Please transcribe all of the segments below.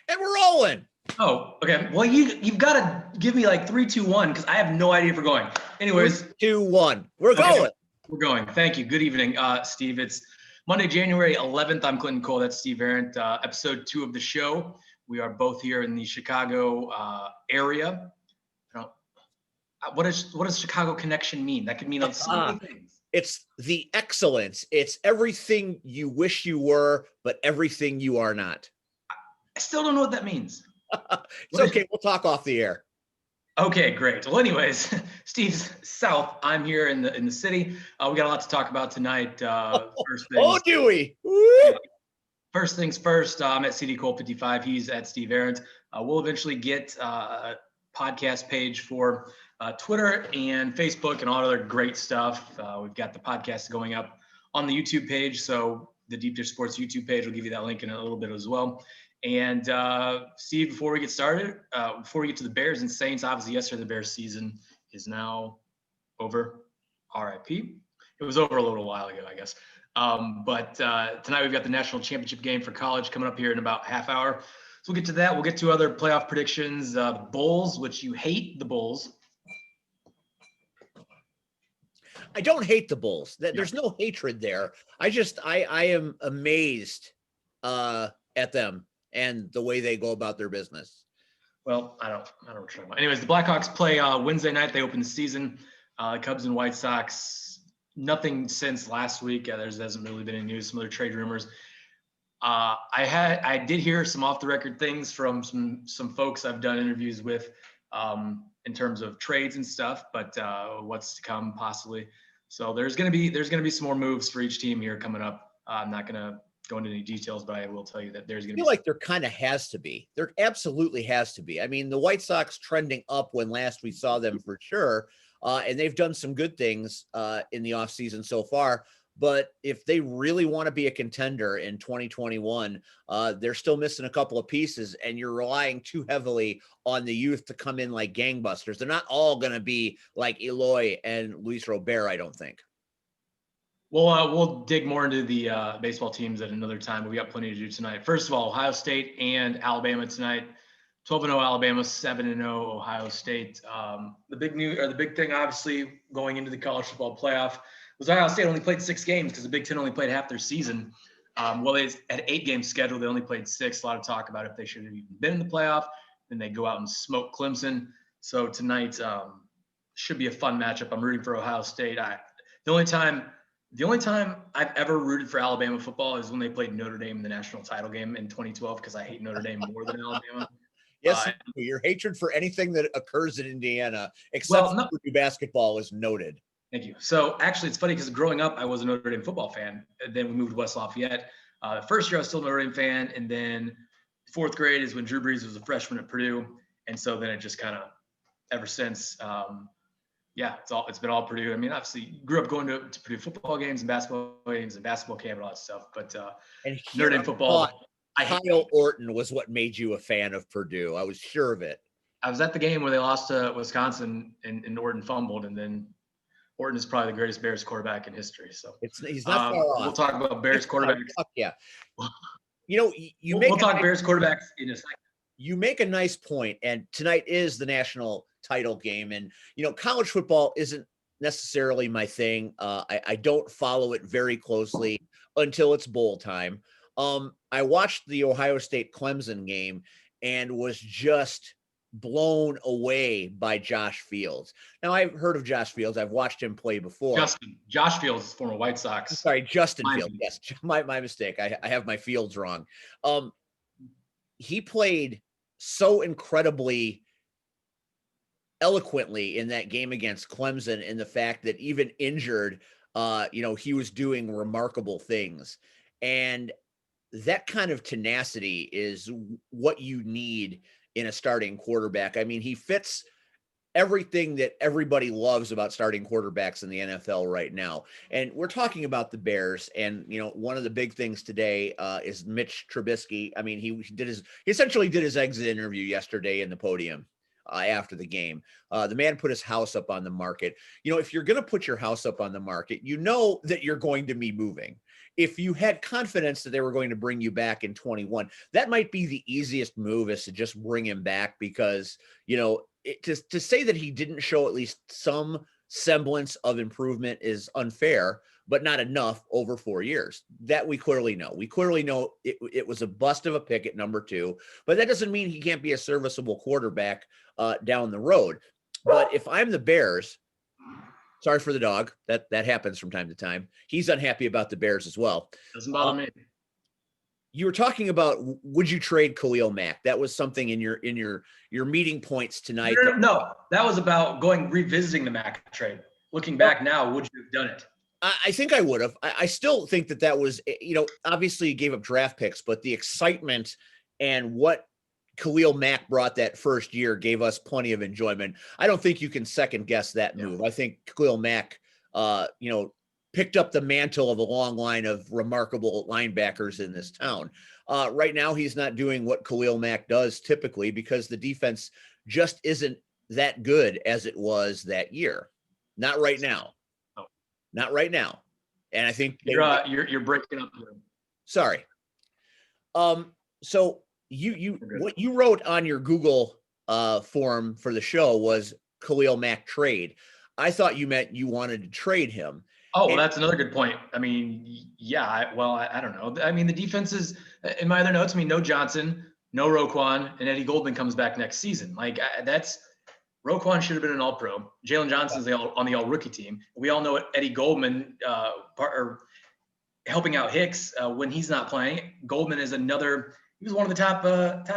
And we're rolling. Oh, okay. Well, you've got to give me like 3, 2, 1 because I have no idea if we're going. Anyways, 3, 2, 1. We're going. We're going. Thank you. Good evening, Steve. It's Monday, January 11th. I'm Clinton Cole. That's Steve Ahrendt. Episode 2 of the show. We are both here in the Chicago area. What does Chicago connection mean? That could mean so many things. It's the excellence. It's everything you wish you were, but everything you are not. I still don't know what that means. It's okay. We'll talk off the air. Okay, great. Well, anyways, Steve's south. I'm here in the city. We got a lot to talk about tonight. Do we? First things first. I'm at CD Cole 55. He's at Steve Ahrendt. We'll eventually get a podcast page for Twitter and Facebook and all other great stuff. We've got the podcast going up on the YouTube page. So the Deep Dish Sports YouTube page will give you that link in a little bit as well. And Steve, before we get started, before we get to the Bears and Saints, obviously yesterday the Bears season is now over. RIP. It was over a little while ago, I guess. But tonight we've got the national championship game for college coming up here in about half hour. So we'll get to that. We'll get to other playoff predictions. The Bulls, which you hate the Bulls. I don't hate the Bulls. There's no hatred there. I am amazed at them and the way they go about their business. Well, I don't know what you're talking about. Anyways, the Blackhawks play Wednesday night. They open the season. Cubs and White Sox, nothing since last week. There hasn't really been any news, some other trade rumors. I did hear some off the record things from some folks I've done interviews with in terms of trades and stuff, but what's to come possibly. So there's gonna be some more moves for each team here coming up. I'm not gonna go into any details, but I will tell you that there's gonna be. I feel like there kind of has to be. There absolutely has to be. I mean, the White Sox trending up when last we saw them for sure, and they've done some good things in the offseason so far. But if they really want to be a contender in 2021, they're still missing a couple of pieces, and you're relying too heavily on the youth to come in like gangbusters. They're not all going to be like Eloy and Luis Robert, I don't think. Well, we'll dig more into the baseball teams at another time, but we got plenty to do tonight. First of all, Ohio State and Alabama tonight. 12-0 Alabama, 7-0 Ohio State. The big thing, obviously, going into the college football playoff was Ohio State only played 6 games because the Big Ten only played half their season. Well, they had 8 games scheduled. They only played 6. A lot of talk about if they should have even been in the playoff. Then they go out and smoke Clemson. So tonight should be a fun matchup. I'm rooting for Ohio State. The only time I've ever rooted for Alabama football is when they played Notre Dame in the national title game in 2012 because I hate Notre Dame more than Alabama. Yes, your hatred for anything that occurs in Indiana, except for Purdue basketball, is noted. Thank you. So actually, it's funny because growing up, I was a Notre Dame football fan. And then we moved to West Lafayette. The first year, I was still a Notre Dame fan. And then 4th grade is when Drew Brees was a freshman at Purdue. And so then it just kind of, ever since, it's been all Purdue. I mean, obviously, grew up going to Purdue football games and basketball camp and all that stuff. But Notre Dame football. Kyle Orton was what made you a fan of Purdue. I was sure of it. I was at the game where they lost to Wisconsin and Orton fumbled, and then Orton is probably the greatest Bears quarterback in history. So he's not far off. We'll talk about Bears quarterbacks. Yeah. We'll talk Bears quarterbacks in a second. You make a nice point, and tonight is the national title game. And, college football isn't necessarily my thing. I don't follow it very closely until it's bowl time. I watched the Ohio State Clemson game and was just blown away by Josh Fields. Now, I've heard of Josh Fields. I've watched him play before. Josh Fields is former White Sox. Sorry, Justin Fields. Yes, my mistake. I have my Fields wrong. He played so incredibly eloquently in that game against Clemson, in the fact that even injured, he was doing remarkable things. And that kind of tenacity is what you need in a starting quarterback. I mean, he fits everything that everybody loves about starting quarterbacks in the NFL right now. And we're talking about the Bears. And, one of the big things today is Mitch Trubisky. I mean, he essentially did his exit interview yesterday in the podium after the game. The man put his house up on the market. If you're going to put your house up on the market, that you're going to be moving. if you had confidence that they were going to bring you back in 21, that might be the easiest move, is to just bring him back, because, to say that he didn't show at least some semblance of improvement is unfair, but not enough over 4 years. That we clearly know. We clearly know it was a bust of a pick at number 2, but that doesn't mean he can't be a serviceable quarterback down the road. But if I'm the Bears, sorry for the dog. That happens from time to time. He's unhappy about the Bears as well. Doesn't bother me. You were talking about, would you trade Khalil Mack? That was something in your meeting points tonight. No, that was about revisiting the Mack trade. Looking back now, would you have done it? I think I would have. I still think that was, obviously he gave up draft picks, but the excitement and what Khalil Mack brought that first year gave us plenty of enjoyment. I don't think you can second guess that move. I think Khalil Mack, picked up the mantle of a long line of remarkable linebackers in this town. Right now, he's not doing what Khalil Mack does typically, because the defense just isn't that good as it was that year. Not right now. Oh. Not right now. And I think you're breaking up here. Sorry. So what you wrote on your Google form for the show was Khalil Mack trade. I thought you meant you wanted to trade him. Oh, well, that's another good point. I mean, yeah, I don't know. I mean, the defense is, in my other notes, no Johnson, no Roquan, and Eddie Goldman comes back next season. Roquan should have been an All-Pro. Jalen Johnson's on the All-Rookie team. We all know what Eddie Goldman, helping out Hicks when he's not playing. Goldman is he was one of the top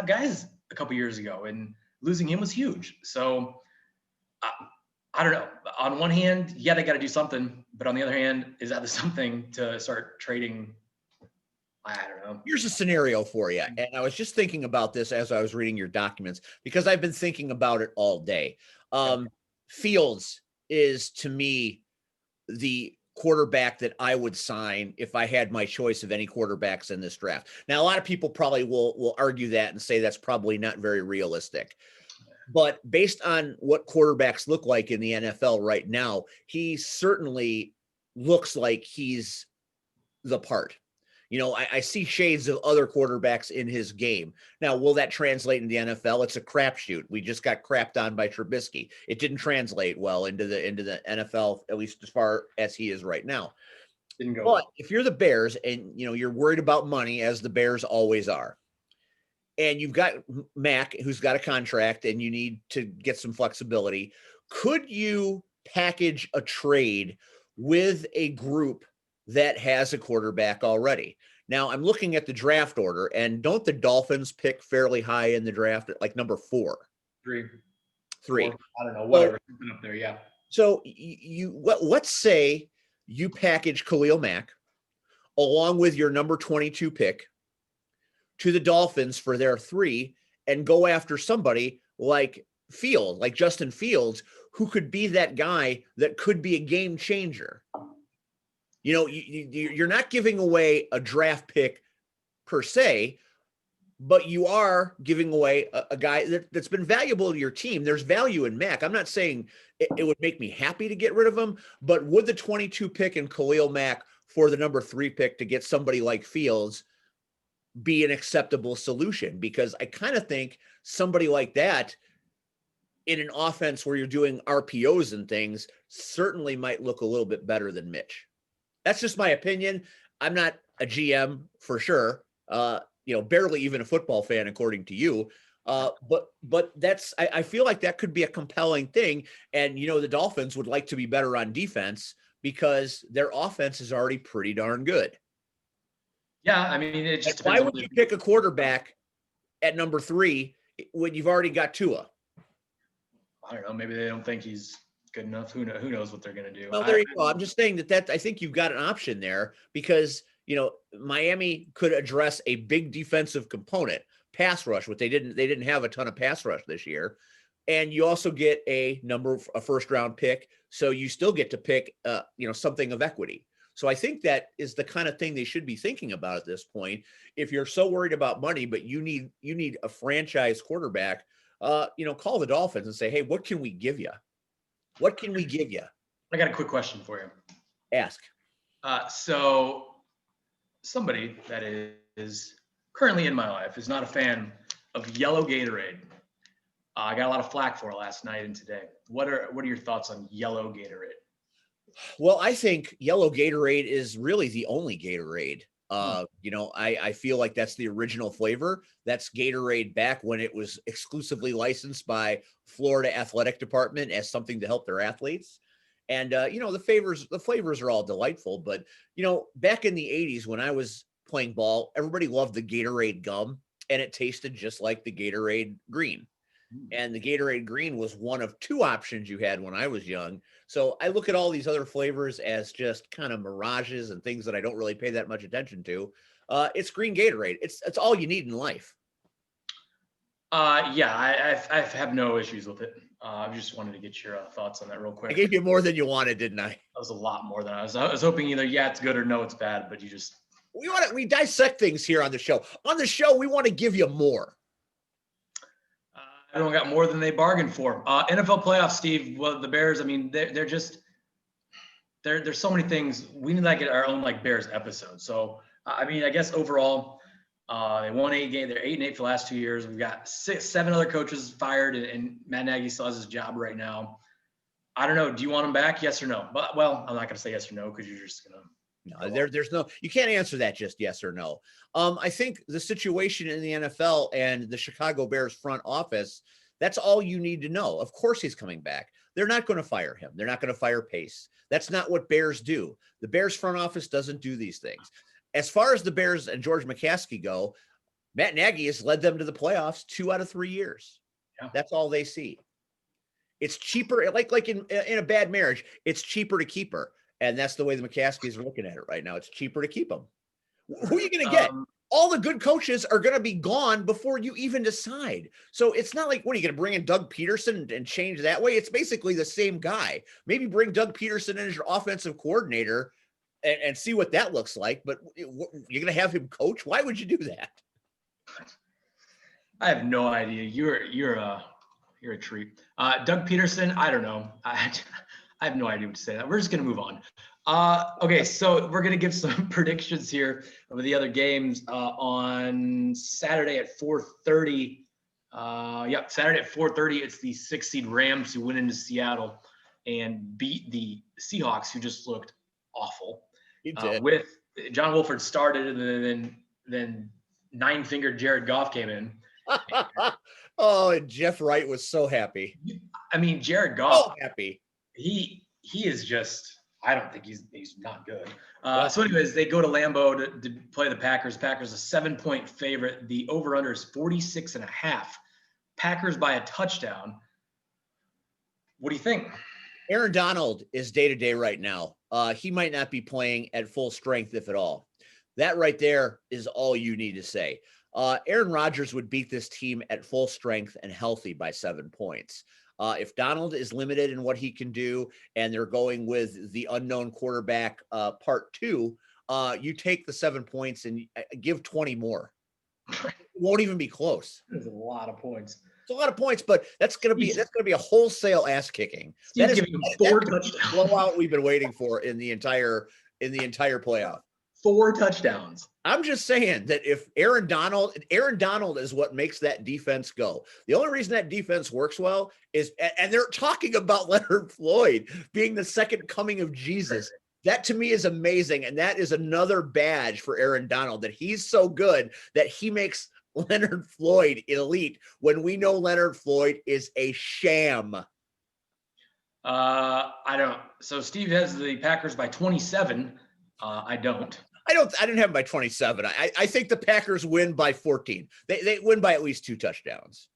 guys a couple years ago, and losing him was huge. So I don't know. On one hand, yeah, they got to do something, but on the other hand, is that something to start trading? I don't know. Here's a scenario for you. And I was just thinking about this as I was reading your documents, because I've been thinking about it all day. Fields is, to me, the quarterback that I would sign if I had my choice of any quarterbacks in this draft. Now, a lot of people probably will argue that and say that's probably not very realistic. But based on what quarterbacks look like in the NFL right now, he certainly looks like he's the part. I see shades of other quarterbacks in his game. Now, will that translate in the NFL? It's a crapshoot. We just got crapped on by Trubisky. It didn't translate well into the NFL, at least as far as he is right now. Didn't go. But if you're the Bears and you're worried about money, as the Bears always are, and you've got Mack, who's got a contract, and you need to get some flexibility, could you package a trade with a group that has a quarterback already? Now, I'm looking at the draft order, and don't the Dolphins pick fairly high in the draft at like number 4? 3. 3. 4, I don't know, whatever. Something up there, yeah. So let's say you package Khalil Mack along with your number 22 pick to the Dolphins for their 3, and go after somebody like Justin Fields, who could be that guy that could be a game changer. You're not giving away a draft pick per se, but you are giving away a guy that's been valuable to your team. There's value in Mack. I'm not saying it would make me happy to get rid of him, but would the 22 pick and Khalil Mack for the number 3 pick to get somebody like Fields be an acceptable solution? Because I kind of think somebody like that in an offense where you're doing RPOs and things certainly might look a little bit better than Mitch. That's just my opinion. I'm not a GM for sure. Barely even a football fan, according to you. But that's, I feel like that could be a compelling thing. And, the Dolphins would like to be better on defense because their offense is already pretty darn good. Yeah, I mean, it just why would you pick a quarterback at number 3 when you've already got Tua? I don't know. Maybe they don't think he's good enough. Who knows what they're going to do? Well, there you go. I'm just saying that I think you've got an option there because, Miami could address a big defensive component, pass rush, which they didn't have a ton of pass rush this year. And you also get a first round pick. So you still get to pick, something of equity. So I think that is the kind of thing they should be thinking about at this point. If you're so worried about money, but you need a franchise quarterback, call the Dolphins and say, hey, what can we give you? What can we give you? I got a quick question for you. Ask. So somebody that is currently in my life is not a fan of yellow Gatorade. I got a lot of flack for it last night and today. What are your thoughts on yellow Gatorade? Well, I think yellow Gatorade is really the only Gatorade. I feel like that's the original flavor. That's Gatorade back when it was exclusively licensed by Florida Athletic Department as something to help their athletes. And the flavors are all delightful. But back in the '80s when I was playing ball, everybody loved the Gatorade gum, and it tasted just like the Gatorade green. And the Gatorade green was one of two options you had when I was young. So I look at all these other flavors as just kind of mirages and things that I don't really pay that much attention to. It's green Gatorade. It's all you need in life. Yeah, I have no issues with it. I just wanted to get your thoughts on that real quick. I gave you more than you wanted, didn't I? That was a lot more than I was hoping either, yeah, it's good or no, it's bad, but you just. We dissect things here on the show. On the show, we want to give you more. Everyone got more than they bargained for. NFL playoffs, Steve. Well, the Bears. I mean, they're just there's so many things. We need to get our own Bears episode. So I mean, I guess overall, they won 8 games. They're 8-8 for the last 2 years. We've got 7 other coaches fired, and Matt Nagy still has his job right now. I don't know. Do you want him back? Yes or no? But I'm not going to say yes or no because you're just going to. No, there's no, you can't answer that just yes or no. I think the situation in the NFL and the Chicago Bears front office, that's all you need to know. Of course he's coming back. They're not going to fire him. They're not going to fire Pace. That's not what Bears do. The Bears front office doesn't do these things. As far as the Bears and George McCaskey go, Matt Nagy has led them to the playoffs 2 out of 3 years. Yeah. That's all they see. It's cheaper, like in a bad marriage, it's cheaper to keep her. And that's the way the McCaskies are looking at it right now. It's cheaper to keep them. Who are you going to get? All the good coaches are going to be gone before you even decide. So it's not like, what are you going to bring in Doug Peterson and change that way? It's basically the same guy. Maybe bring Doug Peterson in as your offensive coordinator and see what that looks like. But you're going to have him coach? Why would you do that? I have no idea. You're a treat. Doug Peterson, I don't know. I have no idea what to say. We're just going to move on. Okay, so we're going to give some predictions here of the other games on Saturday at 4:30. Saturday at 4:30. It's the 6 seed Rams who went into Seattle and beat the Seahawks, who just looked awful. With John Wolford started, and then 9-fingered Jared Goff came in. Oh, and Jeff Wright was so happy. I mean, Jared Goff. So happy. He is just, I don't think he's not good. So anyways, they go to Lambeau to play the Packers. Packers a 7-point favorite. The over-under is 46.5. Packers by a touchdown. What do you think? Aaron Donald is day-to-day right now. He might not be playing at full strength, if at all. That right there is all you need to say. Aaron Rodgers would beat this team at full strength and healthy by 7 points. If Donald is limited in what he can do and they're going with the unknown quarterback part 2, you take the 7 points and give 20 more. It won't even be close. There's a lot of points. It's a lot of points, but that's gonna be a wholesale ass kicking. That is giving him 4 touchdowns. Blowout we've been waiting for in the entire playoff. 4 touchdowns. I'm just saying that if Aaron Donald is what makes that defense go. The only reason that defense works well is, and they're talking about Leonard Floyd being the second coming of Jesus. That to me is amazing. And that is another badge for Aaron Donald, that he's so good that he makes Leonard Floyd elite when we know Leonard Floyd is a sham. I don't. So Steve has the Packers by 27. I don't. I didn't have them by 27. I think the Packers win by 14. They win by at least 2 touchdowns.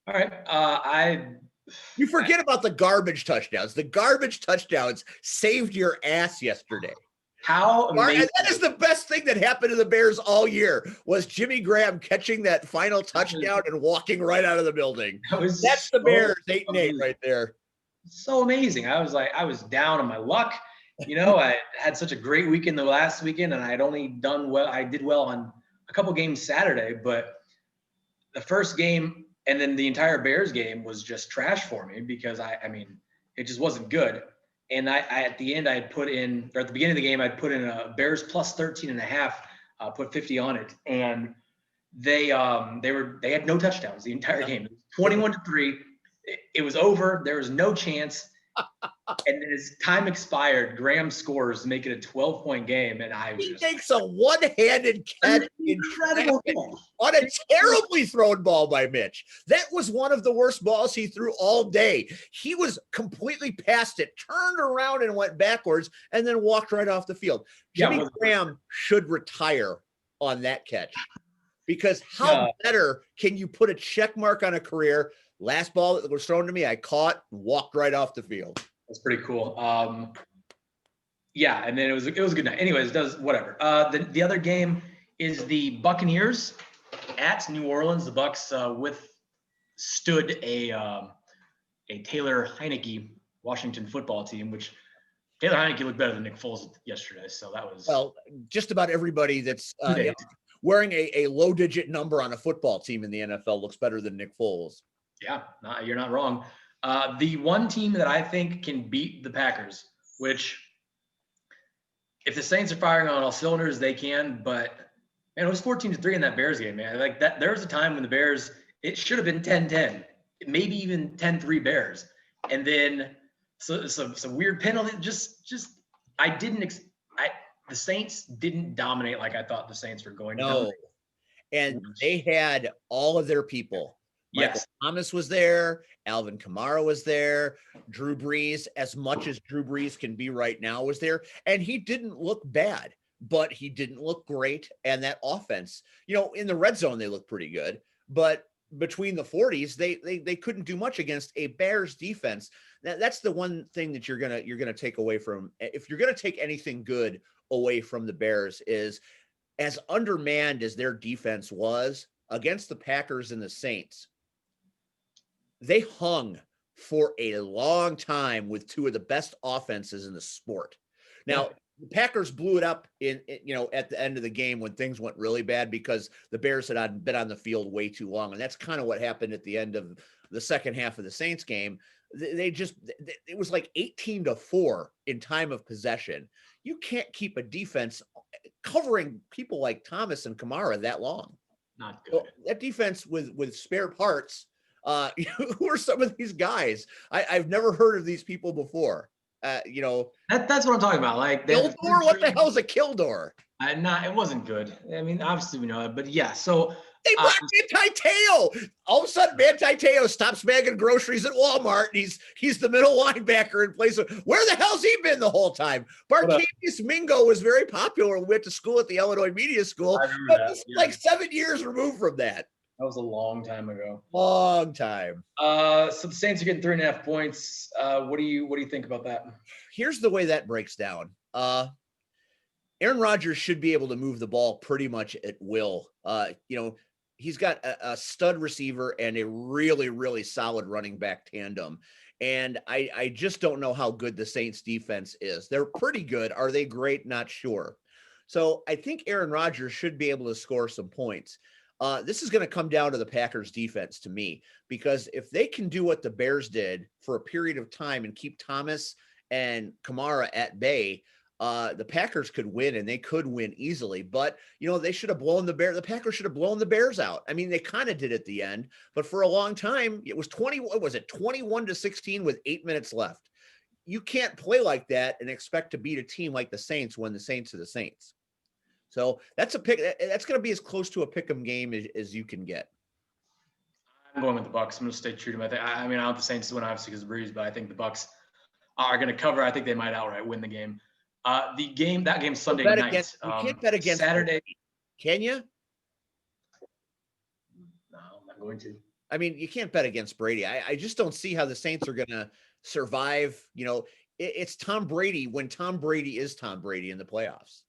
All right. You forget about the garbage touchdowns. The garbage touchdowns saved your ass yesterday. How amazing. That is the best thing that happened to the Bears all year, was Jimmy Graham catching that final touchdown and walking right out of the building. That's the Bears 8-8 right there. So amazing. I was down on my luck. I had such a great weekend the last weekend, and I had only done well. I did well on a couple games Saturday, but the first game and then the entire Bears game was just trash for me because I mean, it just wasn't good. And I at the end, I had put in, or at the beginning of the game, I'd put in a Bears plus 13.5 put 50 on it, and they had no touchdowns the entire game. 21-3. It was over. There was no chance. And then as time expired, Graham scores to make it a 12-point game, and he makes a one-handed catch in incredible traffic on a terribly thrown ball by Mitch. That was one of the worst balls he threw all day. He was completely past it, turned around and went backwards, and then walked right off the field. Jimmy Graham should retire on that catch, because how better can you put a check mark on a career? Last ball that was thrown to me, I caught and walked right off the field. That's pretty cool. Yeah, and then it was a good night. Anyways, whatever. The other game is the Buccaneers at New Orleans. The Bucs withstood a Taylor Heineke Washington football team, which Taylor Heineke looked better than Nick Foles yesterday. So that was just about everybody that's wearing a low-digit number on a football team in the NFL looks better than Nick Foles. Yeah, you're not wrong. The one team that I think can beat the Packers, which if the Saints are firing on all cylinders, they can. But man, it was 14-3 in that Bears game, man. Like that, there was a time when the Bears, it should have been 10-10, maybe even 10-3 Bears, and then some weird penalty. The Saints didn't dominate like I thought the Saints were going to. No, and they had all of their people. Michael Thomas was there. Alvin Kamara was there. Drew Brees, as much as Drew Brees can be right now, was there. And he didn't look bad, but he didn't look great. And that offense, in the red zone, they looked pretty good. But between the 40s, they couldn't do much against a Bears defense. That's the one thing that you're gonna take away from. If you're gonna take anything good away from the Bears, is as undermanned as their defense was against the Packers and the Saints, they hung for a long time with two of the best offenses in the sport. Now, the Packers blew it up at the end of the game when things went really bad because the Bears had been on the field way too long. And that's kind of what happened at the end of the second half of the Saints game. It was like 18-4 in time of possession. You can't keep a defense covering people like Thomas and Kamara that long. Not good. So that defense with spare parts. Who are some of these guys? I've never heard of these people before. That's what I'm talking about. Like Kildor, what the hell is a Kildor? It wasn't good. I mean, obviously we know it, but yeah. So they brought Manti Te'o. All of a sudden, Manti Te'o stops bagging groceries at Walmart, and he's the middle linebacker in place of where the hell's he been the whole time? Barkevius Mingo was very popular when we went to school at the Illinois Media School, but he's like 7 years removed from that. That was a long time ago. Long time. So the Saints are getting 3.5 points. What do you think about that? Here's the way that breaks down. Aaron Rodgers should be able to move the ball pretty much at will. He's got a stud receiver and a really, really solid running back tandem. And I just don't know how good the Saints defense is. They're pretty good. Are they great? Not sure. So I think Aaron Rodgers should be able to score some points. This is going to come down to the Packers defense to me, because if they can do what the Bears did for a period of time and keep Thomas and Kamara at bay, the Packers could win, and they could win easily. But, they should have blown the Packers should have blown the Bears out. I mean, they kind of did at the end, but for a long time, it was 21-16 with 8 minutes left. You can't play like that and expect to beat a team like the Saints when the Saints are the Saints. So that's a pick. That's going to be as close to a pick'em game as you can get. I'm going with the Bucs. I'm going to stay true to my thing. I mean, I want the Saints to win, obviously, because of the Breeze, but I think the Bucs are going to cover. I think they might outright win the game. That game's Sunday night. You can't bet against Saturday. Can you? No, I'm not going to. I mean, you can't bet against Brady. I just don't see how the Saints are going to survive. It's Tom Brady when Tom Brady is Tom Brady in the playoffs.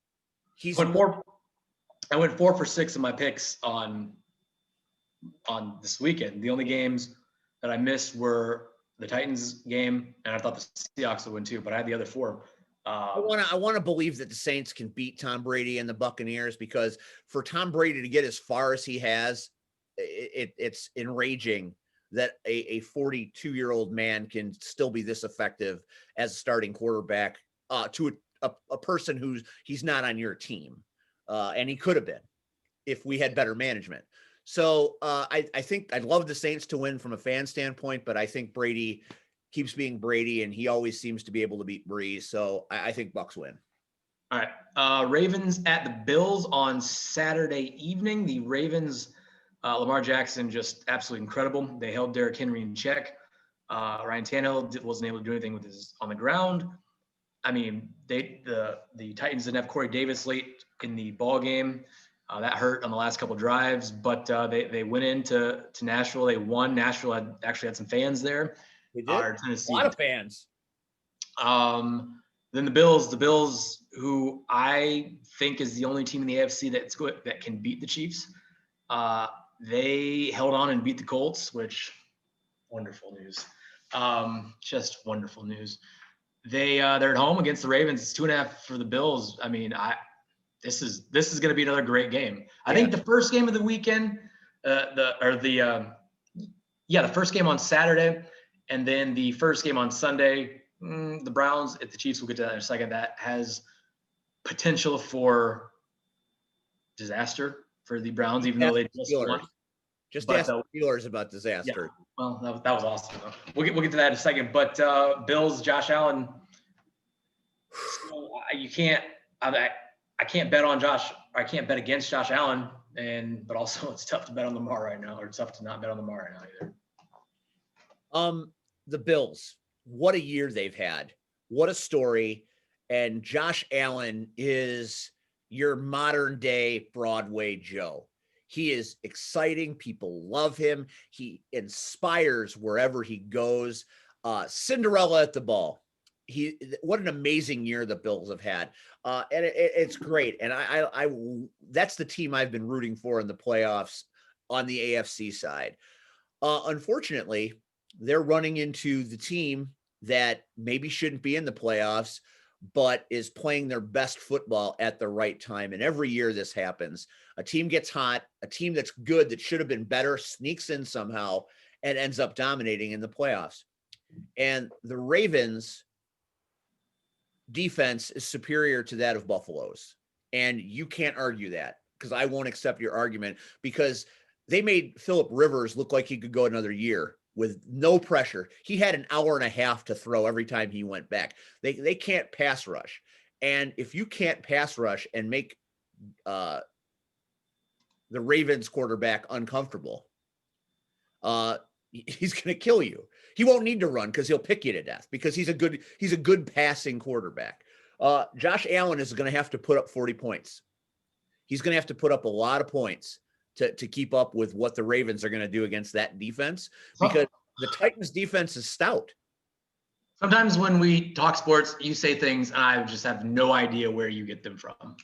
I went 4 for 6 in my picks on this weekend. The only games that I missed were the Titans game, and I thought the Seahawks would win too, but I had the other 4. I want to believe that the Saints can beat Tom Brady and the Buccaneers, because for Tom Brady to get as far as he has, it's enraging that a 42-year-old man can still be this effective as a starting quarterback to a person he's not on your team. and he could have been if we had better management. So I think I'd love the Saints to win from a fan standpoint, but I think Brady keeps being Brady, and he always seems to be able to beat Breeze. So I think Bucks win. All right. Ravens at the Bills on Saturday evening. The Ravens, Lamar Jackson, just absolutely incredible. They held Derrick Henry in check. Ryan Tannehill wasn't able to do anything with his on the ground. I mean, the Titans didn't have Corey Davis late in the ball game. That hurt on the last couple drives, but they went into Nashville. They won. Nashville actually had some fans there. They did. A lot of fans. Then the Bills, who I think is the only team in the AFC that can beat the Chiefs. They held on and beat the Colts, which wonderful news. Just wonderful news. They're at home against the Ravens. It's 2.5 for the Bills. I mean, this is going to be another great game. I think the first game of the weekend, the first game on Saturday, and then the first game on Sunday. The Browns, if the Chiefs, will get to that in a second, that has potential for disaster for the Browns, even though they just won. Just ask the Steelers about disaster. Yeah. Well, that was awesome, though. We'll get to that in a second. But Bills, Josh Allen, you can't. I can't bet on Josh. I can't bet against Josh Allen, but also it's tough to bet on Lamar right now, or it's tough to not bet on Lamar right now either. The Bills. What a year they've had. What a story. And Josh Allen is your modern day Broadway Joe. He is exciting. People love him. He inspires wherever he goes. Cinderella at the ball. What an amazing year the Bills have had. And it's great. And I that's the team I've been rooting for in the playoffs on the AFC side. Unfortunately, they're running into the team that maybe shouldn't be in the playoffs, but is playing their best football at the right time. And every year this happens. A team gets hot, a team that's good, that should have been better, sneaks in somehow and ends up dominating in the playoffs. And the Ravens defense is superior to that of Buffalo's. And you can't argue that, because I won't accept your argument, because they made Phillip Rivers look like he could go another year with no pressure. He had an hour and a half to throw every time he went back. They can't pass rush. And if you can't pass rush and make the Ravens quarterback uncomfortable, he's going to kill you. He won't need to run because he'll pick you to death, because he's a good passing quarterback. Josh Allen is going to have to put up 40 points. He's going to have to put up a lot of points to keep up with what the Ravens are going to do against that defense, because the Titans defense is stout. Sometimes when we talk sports, you say things and I just have no idea where you get them from.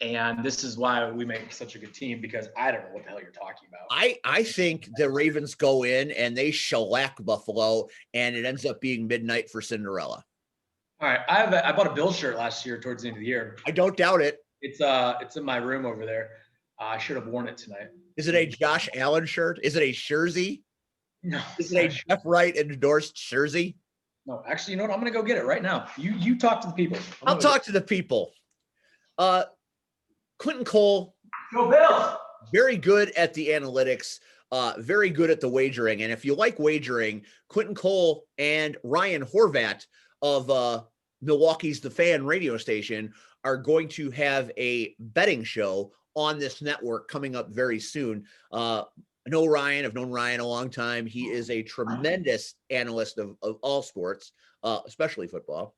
And this is why we make such a good team, because I don't know what the hell you're talking about. I think the Ravens go in and they shellac Buffalo, and it ends up being midnight for Cinderella. All right. I bought a Bills shirt last year towards the end of the year. I don't doubt it. It's in my room over there. I should have worn it tonight. Is it a Josh Allen shirt? Is it a jersey? No. Is it a Jeff Wright endorsed jersey? No, actually, you know what? I'm going to go get it right now. You talk to the people. I'll talk to the people. Clinton Cole. Go Bills. Very good at the analytics. Very good at the wagering. And if you like wagering, Clinton Cole and Ryan Horvat of Milwaukee's The Fan radio station are going to have a betting show on this network coming up very soon. I know Ryan. I've known Ryan a long time. He is a tremendous analyst of all sports, especially football.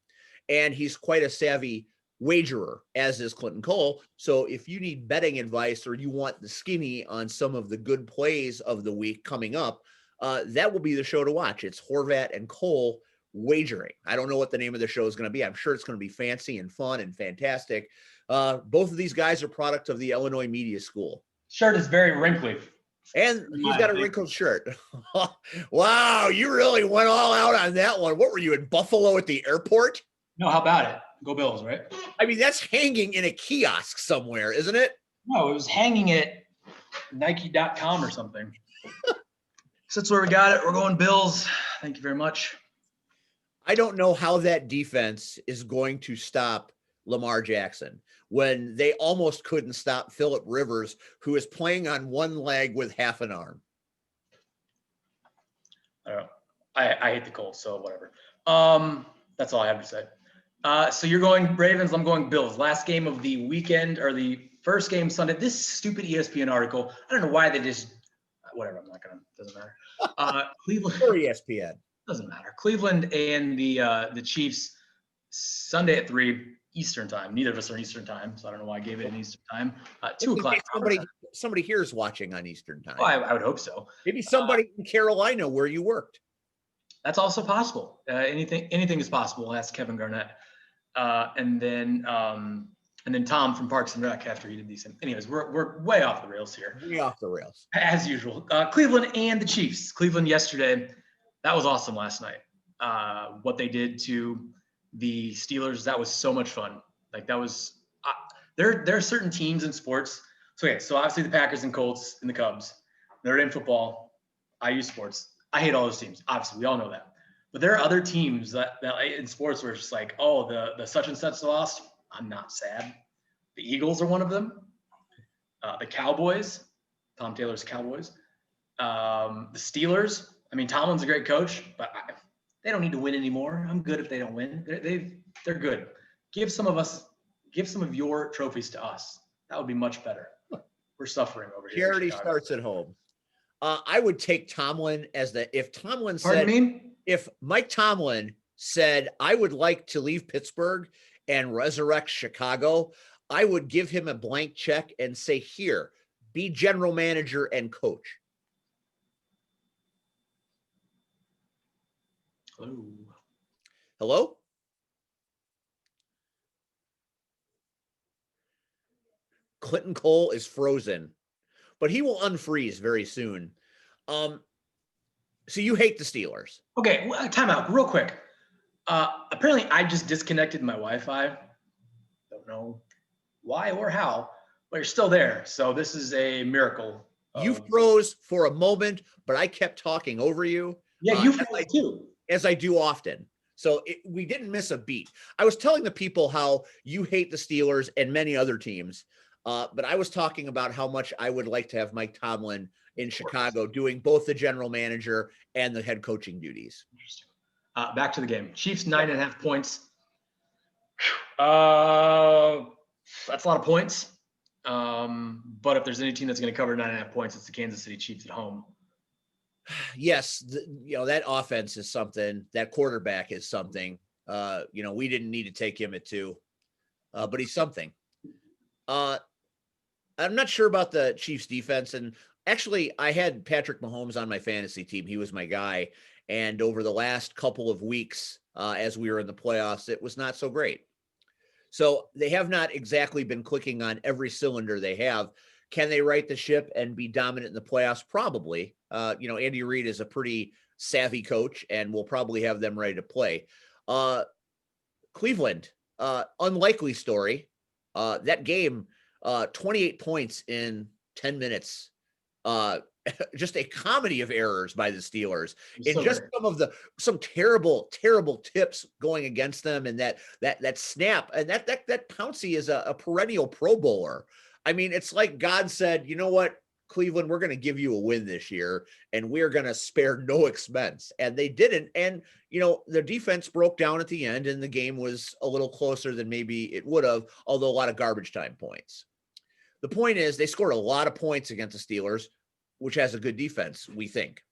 And he's quite a savvy wagerer, as is Clinton Cole. So if you need betting advice, or you want the skinny on some of the good plays of the week coming up, that will be the show to watch. It's Horvat and Cole wagering. I don't know what the name of the show is going to be. I'm sure it's going to be fancy and fun and fantastic. Both of these guys are product of the Illinois Media School. Shirt is very wrinkly. And he's got a wrinkled shirt. Wow, you really went all out on that one. What were you, in Buffalo at the airport? No, how about it? Go Bills, right? I mean, that's hanging in a kiosk somewhere, isn't it? No, it was hanging at Nike.com or something. So that's where we got it. We're going Bills. Thank you very much. I don't know how that defense is going to stop Lamar Jackson when they almost couldn't stop Phillip Rivers, who is playing on one leg with half an arm? I don't know. I hate the Colts, so whatever. That's all I have to say. So you're going Ravens. I'm going Bills. Last game of the weekend, or the first game Sunday. This stupid ESPN article. I don't know why they just whatever. I'm not gonna. Doesn't matter. Cleveland. Or ESPN. Doesn't matter. Cleveland and the Chiefs Sunday at 3 Eastern time. Neither of us are Eastern time, so I don't know why I gave it an Eastern time. 2 o'clock. Somebody here is watching on Eastern time. Oh, I would hope so. Maybe somebody in Carolina where you worked. That's also possible. Anything is possible. Ask Kevin Garnett. And then Tom from Parks and Rec after he did these. Anyways, we're way off the rails here. Way off the rails. As usual. Cleveland and the Chiefs. Cleveland yesterday. That was awesome last night. What they did to the Steelers, that was so much fun. Like that was there are certain teams in sports. So obviously the Packers and Colts and the Cubs. They're in football. I use sports. I hate all those teams. Obviously, we all know that. But there are other teams that in sports where it's just like, oh, the such and such lost. I'm not sad. The Eagles are one of them. The Cowboys, Tom Taylor's Cowboys. The Steelers. I mean, Tomlin's a great coach, but they don't need to win anymore. I'm good if they don't win. They're good. Give some of your trophies to us. That would be much better. We're suffering over here. Charity starts at home. I would take Tomlin if Mike Tomlin said, I would like to leave Pittsburgh and resurrect Chicago, I would give him a blank check and say, here, be general manager and coach. Hello? Clinton Cole is frozen, but he will unfreeze very soon. So you hate the Steelers. Okay, time out real quick. Apparently I just disconnected my Wi-Fi. Don't know why or how, but you're still there. So this is a miracle. You froze for a moment, but I kept talking over you. Yeah, you froze too. As I do often. So we didn't miss a beat. I was telling the people how you hate the Steelers and many other teams. But I was talking about how much I would like to have Mike Tomlin in Chicago doing both the general manager and the head coaching duties. Interesting. Back to the game. Chiefs 9.5 points. That's a lot of points. But if there's any team that's going to cover 9.5 points, it's the Kansas City Chiefs at home. Yes, that offense is something. That quarterback is something. We didn't need to take him at 2, but he's something. I'm not sure about the Chiefs defense. And actually, I had Patrick Mahomes on my fantasy team. He was my guy. And over the last couple of weeks, as we were in the playoffs, it was not so great. So they have not exactly been clicking on every cylinder they have. Can they right the ship and be dominant in the playoffs? Probably. Andy Reid is a pretty savvy coach and will probably have them ready to play. Cleveland, unlikely story. That game, 28 points in 10 minutes. Just a comedy of errors by the Steelers. And just some terrible, terrible tips going against them. And that snap and that Pouncey is a perennial Pro Bowler. I mean, it's like God said, you know what, Cleveland, we're going to give you a win this year and we're going to spare no expense. And they didn't. And, their defense broke down at the end and the game was a little closer than maybe it would have, although a lot of garbage time points. The point is they scored a lot of points against the Steelers, which has a good defense, we think.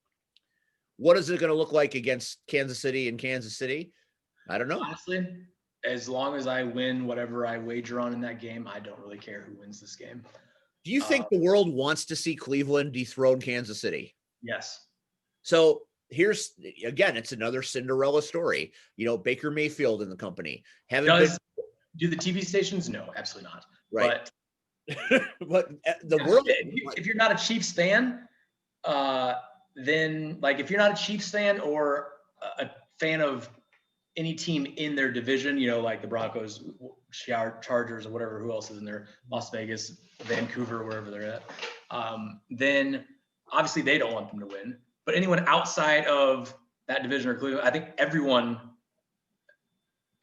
What is it going to look like against Kansas City and Kansas City? I don't know. Honestly, as long as I win whatever I wager on in that game, I don't really care who wins this game. Do you think the world wants to see Cleveland dethrone Kansas City? Yes. So here's, again, it's another Cinderella story. Baker Mayfield and the company. Do the TV stations? No, absolutely not. Right. But the world, if you're not a Chiefs fan, then if you're not a Chiefs fan or a fan of any team in their division, like the Broncos, Chargers, or whatever, who else is in there, Las Vegas, Vancouver, wherever they're at, then obviously they don't want them to win. But anyone outside of that division or Cleveland, I think everyone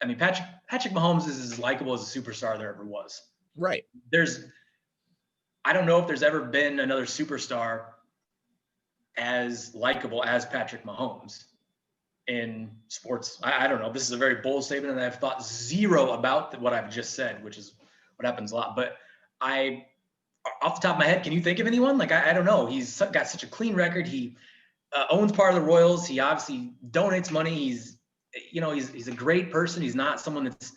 I mean, Patrick Mahomes is as likable as a superstar there ever was. Right. I don't know if there's ever been another superstar as likable as Patrick Mahomes in sports. I don't know. This is a very bold statement, and I've thought zero about what I've just said, which is what happens a lot. But off the top of my head, can you think of anyone? Like, I don't know. He's got such a clean record. He owns part of the Royals. He obviously donates money. He's a great person. He's not someone that's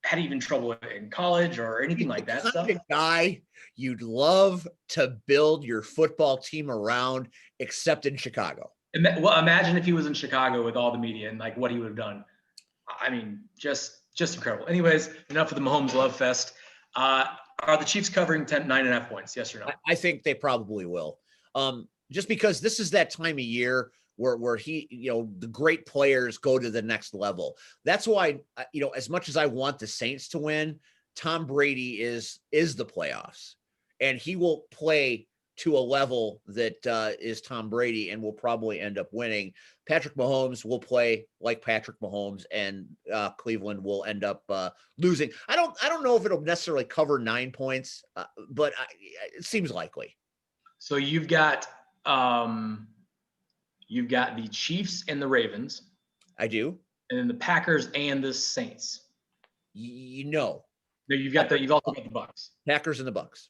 had even trouble in college or anything like that stuff. The guy you'd love to build your football team around, except in Chicago. Well, imagine if he was in Chicago with all the media and like what he would have done. I mean, just incredible. Anyways, enough of the Mahomes love fest. Are the Chiefs covering 9.5 points? Yes or no? I think they probably will. Just because this is that time of year where he, the great players go to the next level. That's why, as much as I want the Saints to win, Tom Brady is the playoffs, and he will play to a level that is Tom Brady and will probably end up winning. Patrick Mahomes will play like Patrick Mahomes, and Cleveland will end up losing. I don't know if it'll necessarily cover 9 points, but it seems likely. So you've got the Chiefs and the Ravens. I do. And then the Packers and the Saints. No, you've also got the Bucks. Packers and the Bucks.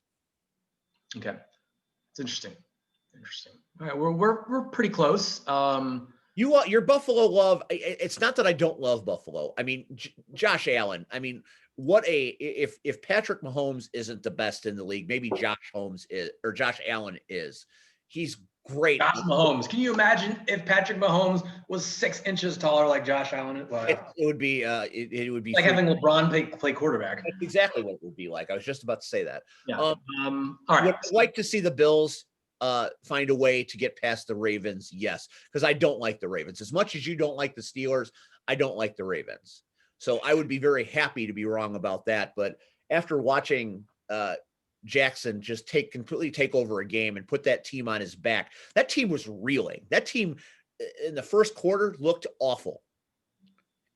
Okay. It's interesting. All right, we're pretty close. Your Buffalo love. It's not that I don't love Buffalo. I mean, Josh Allen. I mean, if Patrick Mahomes isn't the best in the league, maybe Josh Allen is. He's great. Josh Mahomes. Can you imagine if Patrick Mahomes was 6 inches taller like Josh Allen? Well, it would be. It would be like having LeBron play quarterback. That's exactly what it would be like. I was just about to say that. Yeah. All right. Would like to see the Bills find a way to get past the Ravens. Yes, because I don't like the Ravens as much as you don't like the Steelers. I don't like the Ravens. So I would be very happy to be wrong about that. But after watching Jackson just completely take over a game and put that team on his back, that team was reeling. That team in the first quarter looked awful.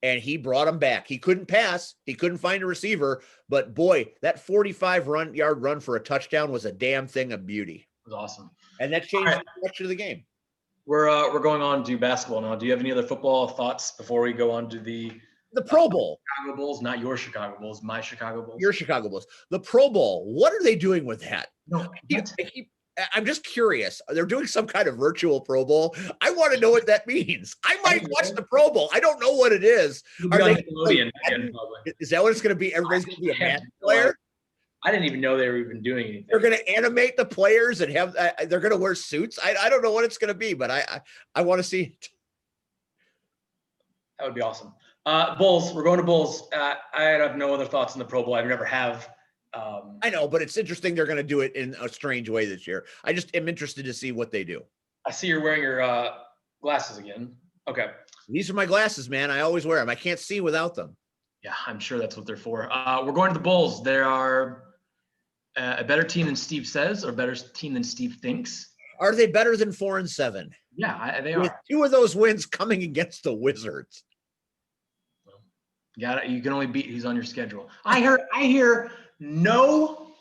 And he brought them back. He couldn't pass. He couldn't find a receiver. But boy, that 45-yard run for a touchdown was a damn thing of beauty. It was awesome. And that changed the direction of the game. We're going on to basketball now. Do you have any other football thoughts before we go on to the Pro Bowl? Chicago Bulls, not your Chicago Bulls, my Chicago Bulls. Your Chicago Bulls. The Pro Bowl. What are they doing with that? No, I'm just curious. They're doing some kind of virtual Pro Bowl. I want to know what that means. I might watch the Pro Bowl. I don't know what it is. Is that what it's going to be? Everybody's going to be a Madden player? I didn't even know they were even doing anything. They're going to animate the players and have they're going to wear suits. I don't know what it's going to be, but I want to see it. That would be awesome. Bulls. We're going to Bulls. I have no other thoughts on the Pro Bowl. I never have. I know, but it's interesting they're going to do it in a strange way this year. I just am interested to see what they do. I see you're wearing your glasses again. Okay. These are my glasses, man. I always wear them. I can't see without them. Yeah, I'm sure that's what they're for. We're going to the Bulls. There are a better team than Steve says, or a better team than Steve thinks. Are they better than 4-7? Yeah, they With are. 2 of those wins coming against the Wizards. You can only beat who's on your schedule. I hear no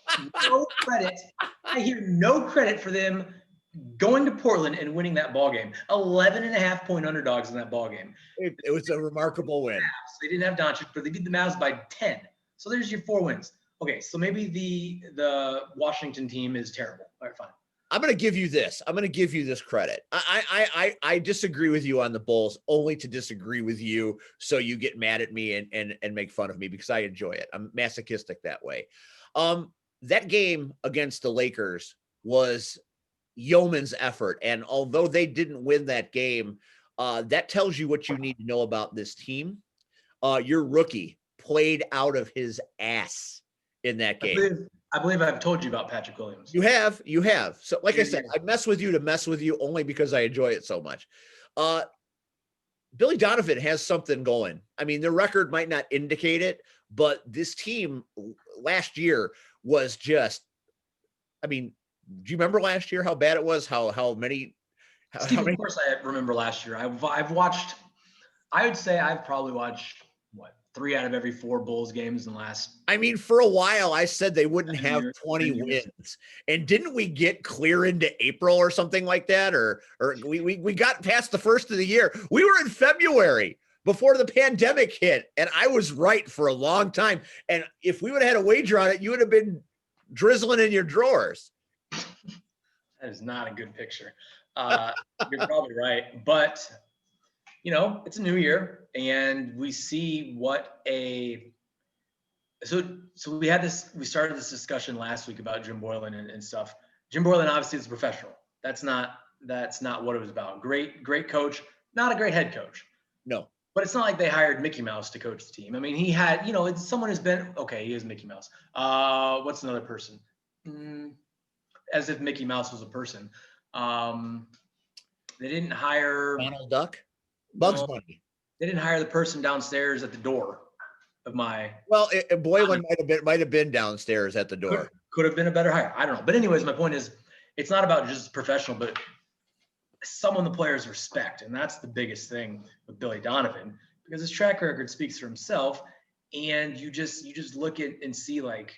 credit. I hear no credit for them going to Portland and winning that ball game. 11.5-point underdogs in that ball game. It was a remarkable win. They didn't have Doncic, but they beat the Mavs by 10. So there's your 4 wins. Okay, so maybe the Washington team is terrible. All right, fine. I'm going to give you this. I'm going to give you this credit. I disagree with you on the Bulls only to disagree with you so you get mad at me and make fun of me because I enjoy it. I'm masochistic that way. That game against the Lakers was yeoman's effort. And although they didn't win that game, that tells you what you need to know about this team. Your rookie played out of his ass in that game. I believe I've told you about Patrick Williams. You have. So like I said, I mess with you to mess with you only because I enjoy it so much. Billy Donovan has something going. I mean, the record might not indicate it, but this team last year was just, I mean, do you remember last year how bad it was? How many? Steve, of course I remember last year. I've watched, I would say I've probably watched, 3 out of every 4 Bulls games in the last. I mean, for a while, I said they wouldn't have 20 years. wins, and didn't we get clear into April or something like that? Or we got past the first of the year. We were in February before the pandemic hit, and I was right for a long time. And if we would have had a wager on it, you would have been drizzling in your drawers. That is not a good picture. You're probably right, but it's a new year, and we see what so we started this discussion last week about Jim Boylan and stuff. Jim Boylan obviously is a professional. That's not what it was about. Great coach, not a great head coach. No. But it's not like they hired Mickey Mouse to coach the team. I mean, he had, it's someone who's been, okay, he is Mickey Mouse. What's another person? As if Mickey Mouse was a person. They didn't hire Donald Duck, Bugs Bunny. They didn't hire the person downstairs at the door of my. Well, Boylan might have been downstairs at the door. Could have been a better hire. I don't know. But anyways, my point is, it's not about just professional, but someone the players respect, and that's the biggest thing with Billy Donovan, because his track record speaks for himself. And you just look at and see, like,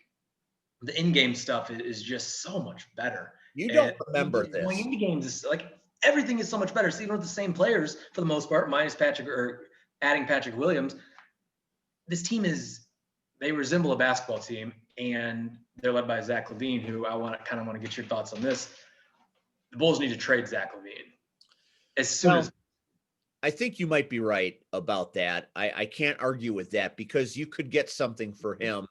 the in-game stuff is just so much better. You don't remember this. Going into games is like everything is so much better. So even with the same players for the most part, minus Patrick or adding Patrick Williams, this team they resemble a basketball team, and they're led by Zach LaVine, who I want to get your thoughts on this. The Bulls need to trade Zach LaVine as soon as. I think you might be right about that. I can't argue with that, because you could get something for him.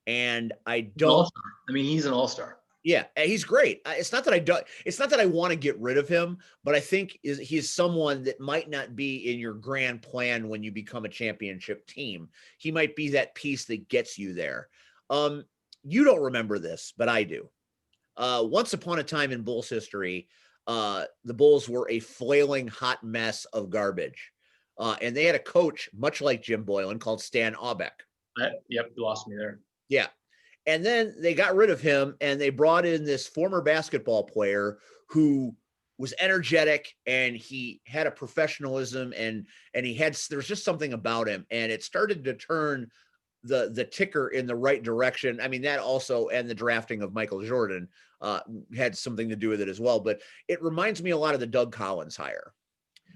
And I don't. I mean, he's an all-star. Yeah, he's great. It's not that I want to get rid of him, but I think he's someone that might not be in your grand plan when you become a championship team. He might be that piece that gets you there. You don't remember this, but I do. Once upon a time in Bulls history, the Bulls were a flailing hot mess of garbage. And they had a coach, much like Jim Boylan, called Stan Aubeck. Yep, you lost me there. Yeah. And then they got rid of him, and they brought in this former basketball player who was energetic, and he had a professionalism, and there's just something about him, and it started to turn the ticker in the right direction. I mean, that also, and the drafting of Michael Jordan had something to do with it as well. But it reminds me a lot of the Doug Collins hire.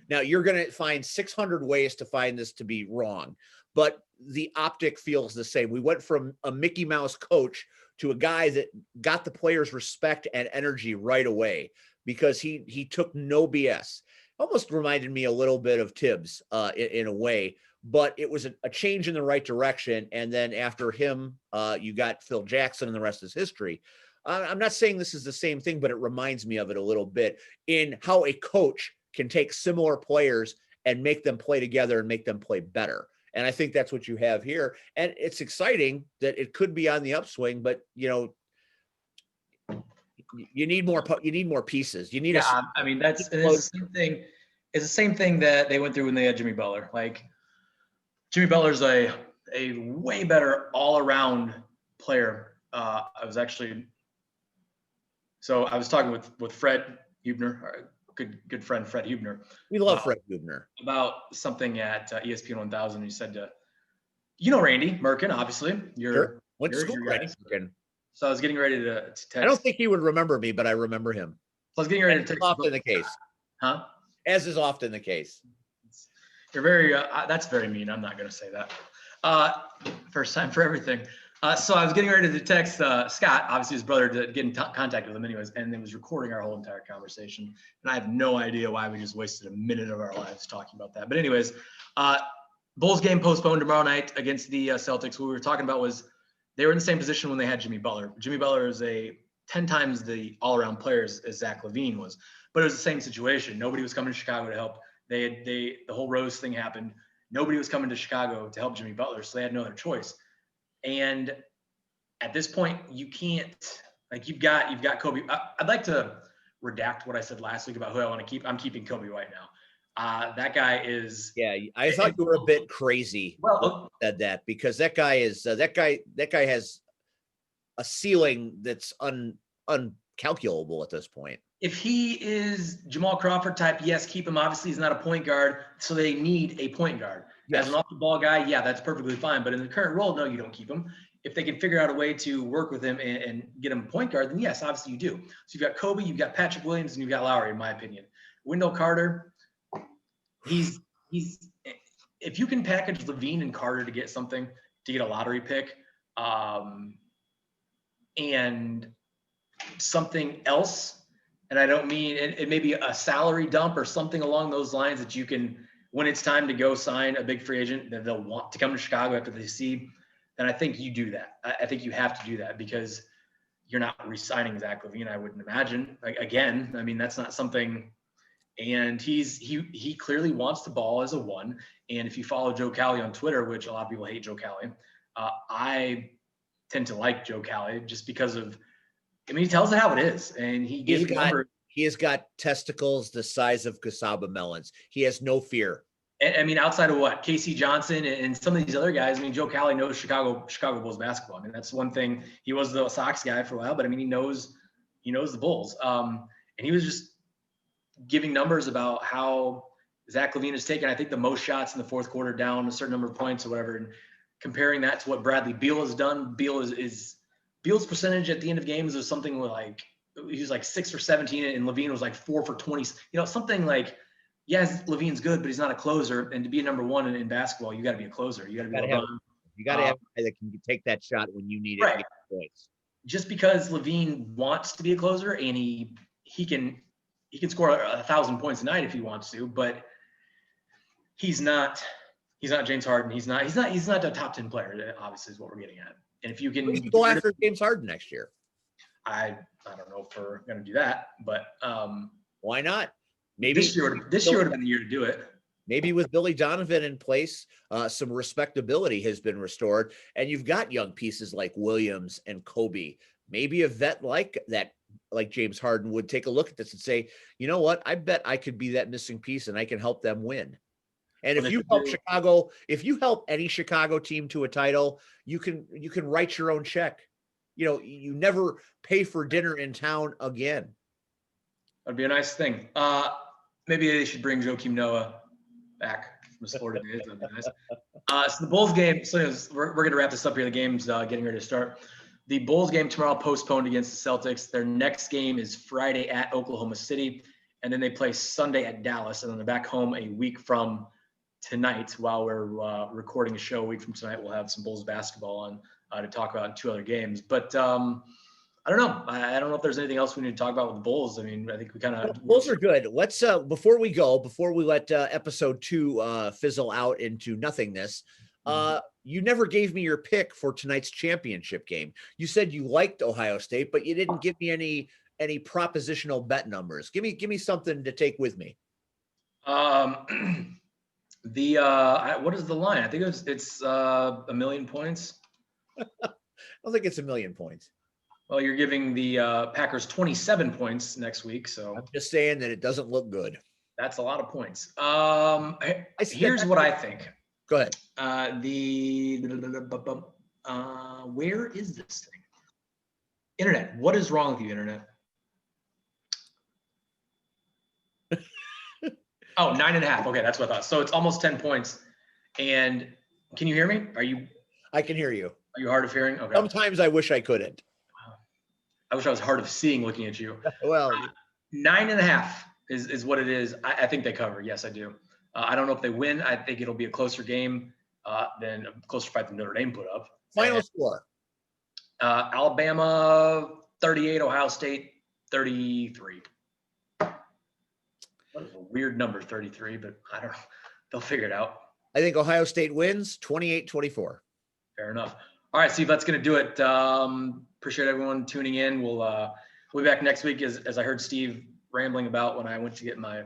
Now, you're going to find 600 ways to find this to be wrong, but the optic feels the same. We went from a Mickey Mouse coach to a guy that got the players' respect and energy right away, because he took no BS. Almost reminded me a little bit of Tibbs in a way, but it was a change in the right direction. And then after him, you got Phil Jackson, and the rest is history. I'm not saying this is the same thing, but it reminds me of it a little bit in how a coach can take similar players and make them play together and make them play better. And I think that's what you have here. And it's exciting that it could be on the upswing, but you need more pieces. You need I mean, it's the same thing. It's the same thing that they went through when they had Jimmy Butler. Like, Jimmy Butler's a way better all-around player. I was talking with Fred Hubner, good friend Fred Hubner. We love Fred Hubner. About something at ESPN 1000. He said, Randy Merkin, obviously. Went to school with Randy Merkin. So I was getting ready to text. I don't think he would remember me, but I remember him. So I was getting ready to text. Often the case. Huh? As is often the case. You're very, that's very mean. I'm not going to say that. First time for everything. So I was getting ready to text Scott, obviously his brother, to get in contact with him anyways, and it was recording our whole entire conversation. And I have no idea why we just wasted a minute of our lives talking about that. But anyways, Bulls game postponed tomorrow night against the Celtics. What we were talking about was they were in the same position when they had Jimmy Butler. Jimmy Butler is 10 times the all-around player as Zach LaVine was. But it was the same situation. Nobody was coming to Chicago to help. The whole Rose thing happened. Nobody was coming to Chicago to help Jimmy Butler, so they had no other choice. And at this point, you can't, like, you've got Kobe. I'd like to redact what I said last week about who I want to keep. I'm keeping Kobe right now. That guy is. Yeah, I thought you were a bit crazy when you said that, because that guy has a ceiling that's uncalculable at this point. If he is Jamal Crawford type, yes, keep him. Obviously, he's not a point guard, so they need a point guard. Yes. As an off-the-ball guy, yeah, that's perfectly fine. But in the current role, no, you don't keep him. If they can figure out a way to work with him and get him a point guard, then yes, obviously you do. So you've got Kobe, you've got Patrick Williams, and you've got Lowry, in my opinion. Wendell Carter, he's if you can package Levine and Carter to get something, to get a lottery pick, and something else, and I don't mean it may be a salary dump or something along those lines that you can, when it's time to go sign a big free agent that they'll want to come to Chicago after they see, then I think you do that. I think you have to do that because you're not re-signing Zach LaVine, I wouldn't imagine. Like, again, I mean, that's not something. And he clearly wants the ball as a one. And if you follow Joe Cowley on Twitter, which a lot of people hate Joe Cowley, I tend to like Joe Cowley just because of, I mean, he tells it how it is, and he gives numbers. He has got testicles the size of cassava melons. He has no fear. I mean, outside of what Casey Johnson and some of these other guys, I mean, Joe Cowley knows Chicago Bulls basketball. I mean, that's one thing. He was the Sox guy for a while, but I mean, he knows the Bulls. And he was just giving numbers about how Zach LaVine has taken, I think, the most shots in the fourth quarter down a certain number of points or whatever, and comparing that to what Bradley Beal has done. Beal's percentage at the end of games was something like, he was like 6 for 17, and LaVine was like 4 for 20. Something like, yes, LaVine's good, but he's not a closer. And to be a number one in basketball, you got to be a closer. You got to be able to. You got to have a guy that can take that shot when you need it. Right. Just because LaVine wants to be a closer and he can score 1,000 points a night if he wants to, but he's not James Harden. He's not a top 10 player. Obviously, is what we're getting at. And if you can go after James Harden next year, I don't know if we're going to do that, but why not? Maybe this year would have been the year to do it. Maybe with Billy Donovan in place, some respectability has been restored, and you've got young pieces like Williams and Kobe. Maybe a vet like that, like James Harden, would take a look at this and say, you know what? I bet I could be that missing piece, and I can help them win. And if you help Chicago, if you help any Chicago team to a title, you can write your own check. You never pay for dinner in town again. That'd be a nice thing. Maybe they should bring Joakim Noah back from his Florida days. That'd be nice. So the Bulls game. So we're going to wrap this up here. The game's getting ready to start. The Bulls game tomorrow postponed against the Celtics. Their next game is Friday at Oklahoma City, and then they play Sunday at Dallas, and then they're back home a week from tonight. While we're recording a show a week from tonight, we'll have some Bulls basketball on to talk about in 2 other games. But I don't know. I don't know if there's anything else we need to talk about with the Bulls. I mean, I think we kind of. Bulls are good. Let's before we let episode 2 fizzle out into nothingness. You never gave me your pick for tonight's championship game. You said you liked Ohio State, but you didn't give me any propositional bet numbers. Give me something to take with me. What is the line? I think it's 1 million points. I don't think it's 1 million points. Well, you're giving the Packers 27 points next week, so I'm just saying that it doesn't look good. That's a lot of points. Here's what I think. Go ahead. Where is this thing? Internet. What is wrong with you, Internet? Oh, 9.5. Okay, that's what I thought. So it's almost 10 points. And can you hear me? I can hear you. Are you hard of hearing? Okay. Sometimes I wish I couldn't. I wish I was hard of seeing looking at you. Well, 9.5 is what it is. I think they cover. Yes, I do. I don't know if they win. I think it'll be a closer game than a closer fight than Notre Dame put up. Final score. Alabama 38, Ohio State 33. What is a weird number, 33, but I don't know. They'll figure it out. I think Ohio State wins 28-24. Fair enough. All right, Steve, that's going to do it. Appreciate everyone tuning in. We'll be back next week, as I heard Steve rambling about when I went to get my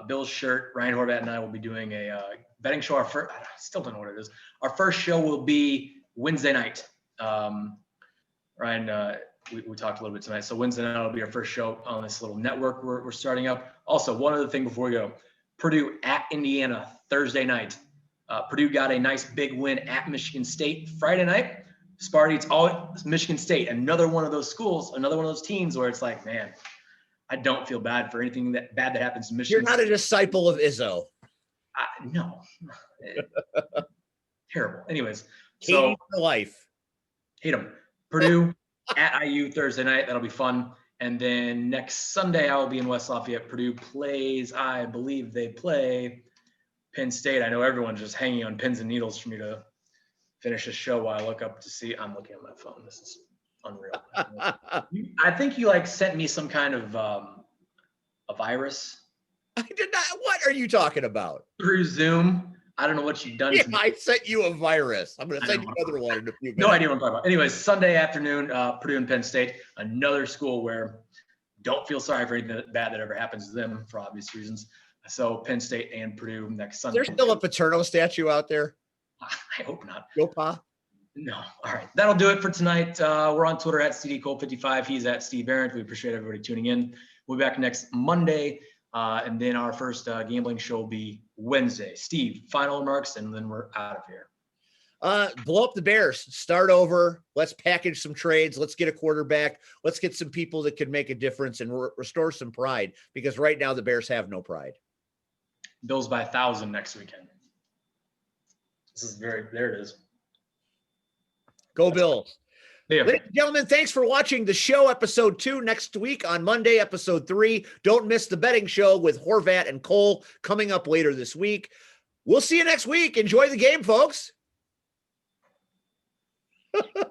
Bills shirt. Ryan Horvat and I will be doing a betting show. I still don't know what it is. Our first show will be Wednesday night. Ryan, we talked a little bit tonight. So Wednesday night will be our first show on this little network we're starting up. Also, one other thing before we go. Purdue at Indiana Thursday night. Purdue got a nice big win at Michigan State Friday night. Sparty, it's all Michigan State. Another one of those schools, another one of those teams where it's like, man, I don't feel bad for anything that happens to You're Michigan. not a disciple of Izzo. No. Terrible. Anyways, Katie for life. Hate them. Purdue at IU Thursday night. That'll be fun. And then next Sunday, I will be in West Lafayette. Purdue plays, I believe they play Penn State. I know everyone's just hanging on pins and needles for me to finish this show while I look up to see. I'm looking at my phone. This is unreal. I think you like sent me some kind of a virus. I did not. What are you talking about? Through Zoom. I don't know what you've done. Yeah, I sent you a virus. I'm going to send you another one in a few minutes. No idea what I'm talking about. Anyways, Sunday afternoon, Purdue and Penn State, another school where don't feel sorry for anything bad that ever happens to them for obvious reasons. So Penn State and Purdue next Sunday. There's still a Paterno statue out there? I hope not. Go, Pa. No. All right. That'll do it for tonight. We're on Twitter at CDCole55. He's at Steve Ahrendt. We appreciate everybody tuning in. We'll be back next Monday. And then our first gambling show will be Wednesday. Steve, final remarks, and then we're out of here. Blow up the Bears. Start over. Let's package some trades. Let's get a quarterback. Let's get some people that could make a difference and restore some pride, because right now the Bears have no pride. Bills by 1,000 next weekend. There it is. Go Bills. Yeah. Ladies and gentlemen, thanks for watching the show. Episode 2 next week on Monday, episode 3. Don't miss the betting show with Horvat and Cole coming up later this week. We'll see you next week. Enjoy the game, folks.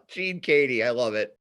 Gene Katie, I love it.